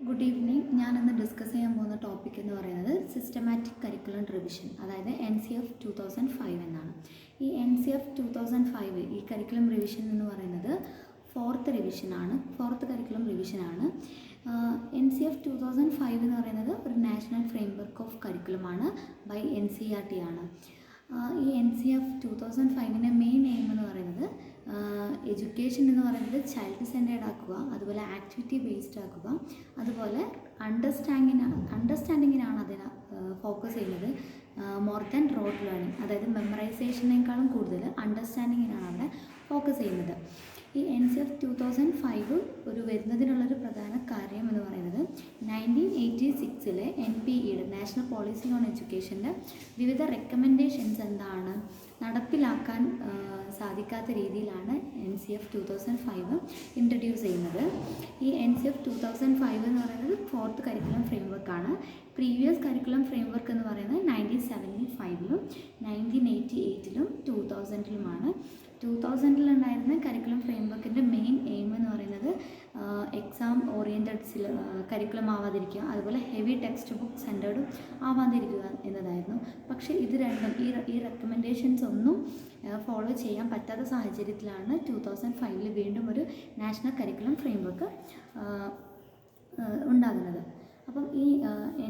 Good evening. ഞാനിന്ന് discuss ചെയ്യാൻ പോകുന്ന ടോപ്പിക് എന്ന് പറയുന്നത് സിസ്റ്റമാറ്റിക് കരിക്കുലം റിവിഷൻ, അതായത് NCF 2005 എന്നാണ്. ഈ NCF 2005 ഈ കരിക്കുലം റിവിഷൻ എന്ന് പറയുന്നത് ഫോർത്ത് കരിക്കുലം റിവിഷനാണ്. NCF 2005 എന്ന് പറയുന്നത് ഒരു നാഷണൽ ഫ്രെയിംവർക്ക് ഓഫ് കരിക്കുലമാണ് ബൈ NCERT ആണ്. ഈ NCF 2005ൻ്റെ മെയിൻ എയിം എന്ന് പറയുന്നത് എഡ്യൂക്കേഷൻ എന്ന് പറയുന്നത് ചൈൽഡ് സെൻറ്റേർഡ് ആക്കുക, അതുപോലെ ആക്ടിവിറ്റി ബേസ്ഡ് ആക്കുക, അതുപോലെ അണ്ടർസ്റ്റാൻഡിങ്ങിനാണ് അതിന് ഫോക്കസ് ചെയ്യുന്നത്. മോർ ദാൻ റോഡ് ലേണിംഗ്, അതായത് മെമ്മറൈസേഷനേക്കാളും കൂടുതൽ അണ്ടർസ്റ്റാൻഡിങ്ങിനാണ് അവിടെ ഫോക്കസ് ചെയ്യുന്നത്. ഈ NCF 2005 ഒരു വരുന്നതിനുള്ളൊരു പ്രധാന കാര്യം എന്ന് പറയുന്നത് 1986 NPEയുടെ നാഷണൽ പോളിസി ഓൺ എഡ്യൂക്കേഷൻ്റെ വിവിധ റെക്കമെൻഡേഷൻസ് എന്താണ് നടപ്പിലാക്കാൻ സാധിക്കാത്ത രീതിയിലാണ് NCF 2005 ഇൻട്രൊഡ്യൂസ് ചെയ്യുന്നത്. ഈ NCF 2005 എന്ന് പറയുന്നത് ഫോർത്ത് കരിക്കുലം ഫ്രെയിംവർക്കാണ്. പ്രീവിയസ് കരിക്കുലം ഫ്രെയിംവർക്ക് എന്ന് പറയുന്നത് 1975 1988 2000 2000 കരിക്കുലം ഫ്രെയിംവർക്കിൻ്റെ മെയിൻ എയിം എന്ന് പറയുന്നത് എക്സാം ഓറിയൻറ്റഡ് കരിക്കുലം ആവാതിരിക്കുക, അതുപോലെ ഹെവി ടെക്സ്റ്റ് ബുക്ക് സെൻറ്റേർഡും ആവാതിരിക്കുക എന്നതായിരുന്നു. പക്ഷേ ഇത് രണ്ടും ഈ റെക്കമെൻഡേഷൻസ് ഒന്നും ഫോളോ ചെയ്യാൻ പറ്റാത്ത സാഹചര്യത്തിലാണ് 2005 വീണ്ടും ഒരു നാഷണൽ കരിക്കുലം ഫ്രെയിംവർക്ക് ഉണ്ടാകുന്നത്. അപ്പം ഈ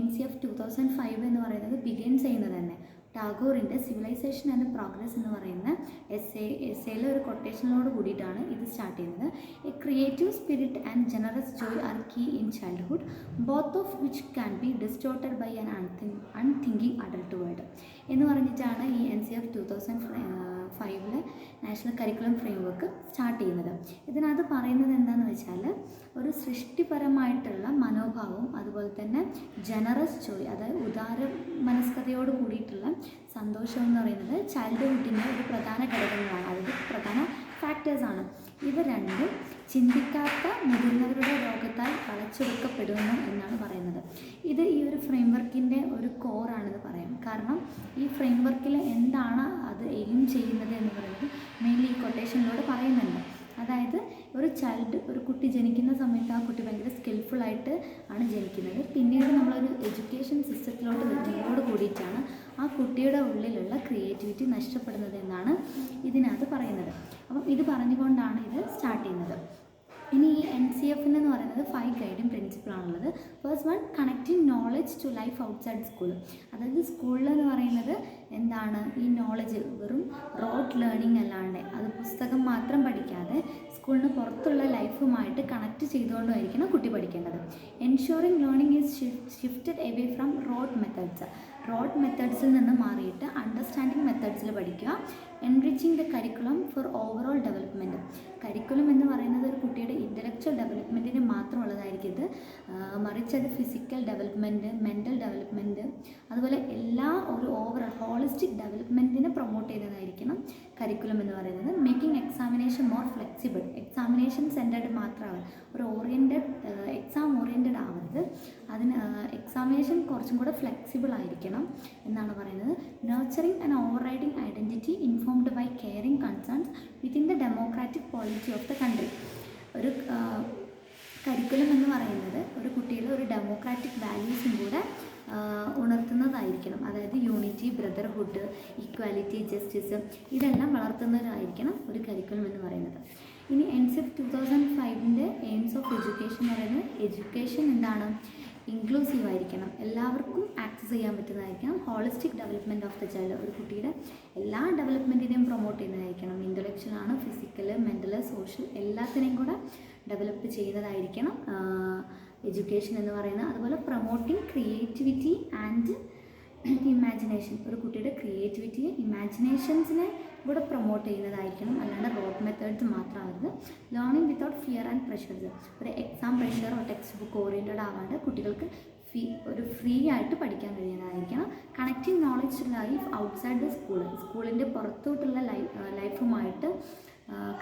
NCF 2005 എന്ന് പറയുന്നത് ബിഗിൻ ചെയ്യുന്നത് തന്നെ ടാഗോറിൻ്റെ സിവിലൈസേഷൻ ആൻഡ് പ്രോഗ്രസ് എന്ന് പറയുന്ന എസ്സേയിലെ ഒരു കൊട്ടേഷനോട് കൂടിയിട്ടാണ് ഇത് സ്റ്റാർട്ട് ചെയ്യുന്നത്. A creative spirit and generous joy are key in childhood, both of which can be distorted by an unthinking adult world എന്ന് പറഞ്ഞിട്ടാണ് ഈ NCF 2005 national curriculum framework start ചെയ്യുന്നത്. ഇതിനകത്ത് പറയുന്നത് എന്താണെന്ന് വെച്ചാൽ ഒരു സൃഷ്ടിപരമായിട്ടുള്ള മനോഭാവവും അതുപോലെ തന്നെ ജനറസ് ജോയ്, അതായത് ഉദാര മനസ്കതയോട് കൂടിയിട്ടുള്ള സന്തോഷം എന്ന് പറയുന്നത് ചൈൽഡ്ഹുഡിൻ്റെ ഒരു പ്രധാന ഘടകങ്ങളാണ്, അതായത് പ്രധാന ഫാക്ടേഴ്സാണ്. ഇവ രണ്ടും ചിന്തിക്കാത്ത മുതിർന്നവരുടെ രോഗത്താൽ വളച്ചൊടുക്കപ്പെടുന്നു എന്നാണ് പറയുന്നത്. ഇത് ഈ ഒരു ഫ്രെയിംവർക്കിൻ്റെ ഒരു കോറാണെന്ന് പറയാം. കാരണം ഈ ഫ്രെയിംവർക്കിൽ എന്താണ് അത് എയിം ചെയ്യുന്നത് എന്ന് പറയുന്നത് മെയിൻലി ഈ കൊട്ടേഷനിലൂടെ പറയുന്നുണ്ട്. അതായത് ഒരു കുട്ടി ജനിക്കുന്ന സമയത്ത് ആ കുട്ടി ഭയങ്കര സ്കിൽഫുള്ളായിട്ട് ആണ് ജനിക്കുന്നത്. പിന്നീട് നമ്മളൊരു എഡ്യൂക്കേഷൻ സിസ്റ്റത്തിലോട്ട് വരുന്നതോട് കൂടിയിട്ടാണ് ആ കുട്ടിയുടെ ഉള്ളിലുള്ള ക്രിയേറ്റിവിറ്റി നഷ്ടപ്പെടുന്നത് എന്നാണ് ഇതിനകത്ത് പറയുന്നത്. അപ്പം ഇത് പറഞ്ഞുകൊണ്ടാണ് ഇത് സ്റ്റാർട്ട് ചെയ്യുന്നത്. ഇനി ഈ NCF എന്ന് പറയുന്നത് 5 ഗൈഡിങ് പ്രിൻസിപ്പിളാണുള്ളത്. First one, connecting knowledge to life outside school. അതായത് സ്കൂളിലെന്ന് പറയുന്നത് എന്താണ്, ഈ നോളജ് വെറും റോഡ് ലേണിംഗ് അല്ലാണ്ട് അത് പുസ്തകം മാത്രം പഠിക്കാതെ സ്കൂളിന് പുറത്തുള്ള ലൈഫുമായിട്ട് കണക്ട് ചെയ്തുകൊണ്ടായിരിക്കണം കുട്ടി പഠിക്കേണ്ടത്. Ensuring learning is shifted away from rote മെത്തേഡ്സിൽ നിന്ന് മാറിയിട്ട് അണ്ടർസ്റ്റാൻഡിങ് മെത്തേഡ്സിൽ പഠിക്കുക. Enriching the curriculum for overall development. Curriculum എന്ന് പറയുന്നത് ഒരു കുട്ടിയുടെ ഇൻ്റലക്ച്വൽ ഡെവലപ്മെൻറ്റിന് മാത്രമുള്ളതായിരിക്കും ഇത്, മറിച്ച് അത് ഫിസിക്കൽ ഡെവലപ്മെൻറ്റ്, മെൻ്റൽ ഡെവലപ്മെൻറ്റ്, അതുപോലെ എല്ലാ ഒരു ഓവറോൾ ഹോളിസ്റ്റിക് ഡെവലപ്മെൻറ്റിനെ പ്രൊമോട്ട് ചെയ്യുന്നതായിരിക്കണം കരിക്കുലം എന്ന് പറയുന്നത്. Making examination more flexible. Examination centred മാത്രമാവും, ഒരു എക്സാം ഓറിയൻറ്റഡ് ആവരുത്. അതിന് എക്സാമിനേഷൻ കുറച്ചും കൂടെ ഫ്ലെക്സിബിൾ ആയിരിക്കണം എന്നാണ് പറയുന്നത്. Nurturing and overriding identity informed by caring concerns within the democratic polity of the country. ഒരു കരിക്കുലം എന്ന് പറയുന്നത് ഒരു കുട്ടിയുടെ ഒരു ഡെമോക്രാറ്റിക് വാല്യൂസും കൂടെ ഉണർത്തുന്നതായിരിക്കണം. അതായത് യൂണിറ്റി, ബ്രദർഹുഡ്, ഈക്വാലിറ്റി, ജസ്റ്റിസ് ഇതെല്ലാം വളർത്തുന്നതായിരിക്കണം ഒരു കരിക്കുലം എന്ന് പറയുന്നത്. ഇനി NCF 2005ൻ്റെ എയിംസ് ഓഫ് എഡ്യൂക്കേഷൻ എന്ന് പറയുന്നത് എഡ്യൂക്കേഷൻ എന്താണ്, ഇൻക്ലൂസീവ് ആയിരിക്കണം, എല്ലാവർക്കും ആക്സസ് ചെയ്യാൻ പറ്റുന്നതായിരിക്കണം. Holistic development of the child, ഒരു കുട്ടിയുടെ എല്ലാ ഡെവലപ്മെൻറ്റിനെയും പ്രൊമോട്ട് ചെയ്യുന്നതായിരിക്കണം. ഇൻ്റലക്ച്വലാണ്, ഫിസിക്കൽ, മെൻ്റൽ, സോഷ്യൽ എല്ലാത്തിനെയും കൂടെ ഡെവലപ്പ് ചെയ്യുന്നതായിരിക്കണം എഡ്യൂക്കേഷൻ എന്ന് പറയുന്നത്. അതുപോലെ പ്രൊമോട്ടിങ് ക്രിയേറ്റിവിറ്റി ആൻഡ് ഇമാജിനേഷൻ, ഒരു കുട്ടിയുടെ ക്രിയേറ്റിവിറ്റിയെ ഇമാജിനേഷൻസിനെ കൂടെ പ്രൊമോട്ട് ചെയ്യുന്നതായിരിക്കണം, അല്ലാണ്ട് റോഡ് മെത്തേഡ്സ് മാത്രമാവരുത്. Learning without fear and pressures, ഒരു എക്സാം പ്രഷറോ ടെക്സ്റ്റ് ബുക്ക് ഓറിയൻറ്റഡ് ആവാണ്ട് കുട്ടികൾക്ക് ഫ്രീ ആയിട്ട് പഠിക്കാൻ കഴിയുന്നതായിരിക്കണം. Connecting knowledge to life outside the സ്കൂളിൻ്റെ പുറത്തോട്ടുള്ള ലൈഫുമായിട്ട്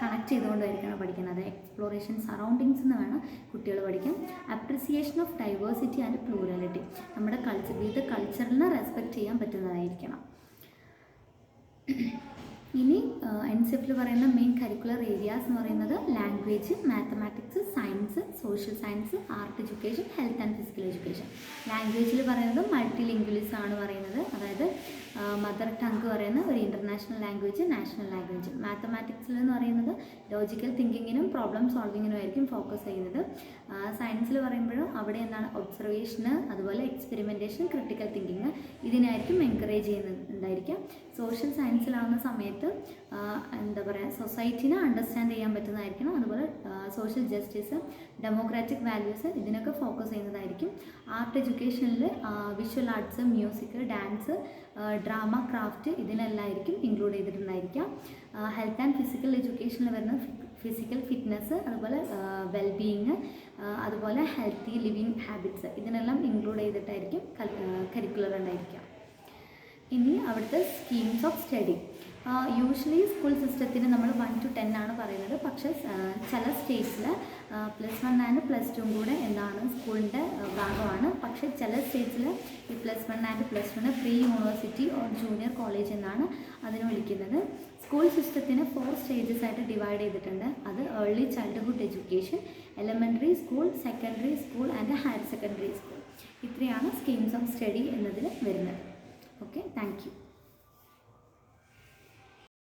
കണക്ട് ചെയ്തുകൊണ്ടായിരിക്കണം പഠിക്കുന്നത്. എക്സ്പ്ലോറേഷൻ സറൗണ്ടിങ്സ് എന്ന് വേണം കുട്ടികൾ പഠിക്കാൻ. Appreciation of diversity and plurality, നമ്മുടെ വിവിധ കൾച്ചറിനെ റെസ്പെക്റ്റ് ചെയ്യാൻ പറ്റുന്നതായിരിക്കണം. ഇനി NCF പറയുന്ന മെയിൻ കരിക്കുലർ ഏരിയാസ് എന്ന് പറയുന്നത് language, mathematics mathematics, science, social science, art education, health and physical education. ലാംഗ്വേജിൽ പറയുന്നത് മൾട്ടി ലിംഗ്വലിസം ആണ് പറയുന്നത്, അതായത് മദർ ടങ്ക് പറയുന്ന ഒരു ഇൻ്റർനാഷണൽ ലാംഗ്വേജ്, നാഷണൽ ലാംഗ്വേജ്. മാത്തമാറ്റിക്സിൽ എന്ന് പറയുന്നത് ലോജിക്കൽ തിങ്കിങ്ങിനും പ്രോബ്ലം സോൾവിങ്ങിനും ആയിരിക്കും ഫോക്കസ് ചെയ്യുന്നത്. സയൻസിൽ പറയുമ്പോഴും അവിടെ എന്താണ് ഒബ്സർവേഷന്, അതുപോലെ എക്സ്പെരിമെൻറ്റേഷൻ, ക്രിട്ടിക്കൽ തിങ്കിങ് ഇതിനായിരിക്കും എൻകറേജ് ചെയ്യുന്നുണ്ടായിരിക്കാം. സോഷ്യൽ സയൻസിലാവുന്ന സമയത്ത് എന്താ പറയുക, സൊസൈറ്റിനെ അണ്ടർസ്റ്റാൻഡ് ചെയ്യാൻ പറ്റുന്നതായിരിക്കണം. അതുപോലെ സോഷ്യൽ ജസ്റ്റിസ്, ഡെമോക്രാറ്റിക് വാല്യൂസ് ഇതിനൊക്കെ ഫോക്കസ് ചെയ്യുന്നതായിരിക്കും. ആർട്ട് എഡ്യൂക്കേഷനിൽ visual arts, music, dance, drama, craft ഇതിനെല്ലാമായിരിക്കും ഇൻക്ലൂഡ് ചെയ്തിട്ടുണ്ടായിരിക്കാം. ഹെൽത്ത് ആൻഡ് ഫിസിക്കൽ എഡ്യൂക്കേഷനിൽ വരുന്ന ഫിസിക്കൽ ഫിറ്റ്നസ്, അതുപോലെ വെൽബീയിങ്, അതുപോലെ ഹെൽത്തി ലിവിങ് ഹാബിറ്റ്സ് ഇതിനെല്ലാം ഇൻക്ലൂഡ് ചെയ്തിട്ടായിരിക്കും കരിക്കുലർ ഉണ്ടായിരിക്കുക. ഇനി അവിടുത്തെ schemes of study. Usually school സിസ്റ്റത്തിന് നമ്മൾ 1 to 10 ആണ് പറയുന്നത്. പക്ഷേ ചില സ്റ്റേറ്റ്സിൽ +1 ആൻഡ് +2 കൂടെ എന്താണ് സ്കൂളിൻ്റെ ഭാഗമാണ്. പക്ഷേ ചില സ്റ്റേറ്റ്സിൽ ഈ +1 and +2 pre university or junior college എന്നാണ് അതിനെ വിളിക്കുന്നത്. സ്കൂൾ സിസ്റ്റത്തിന് 4 സ്റ്റേജസ് ആയിട്ട് ഡിവൈഡ് ചെയ്തിട്ടുണ്ട്. അത് early childhood education, elementary school, secondary school and higher secondary school. ഇത്രയാണ് സ്കീംസ് ഓഫ് സ്റ്റഡി എന്നതിൽ വരുന്നത്. Okay, thank you.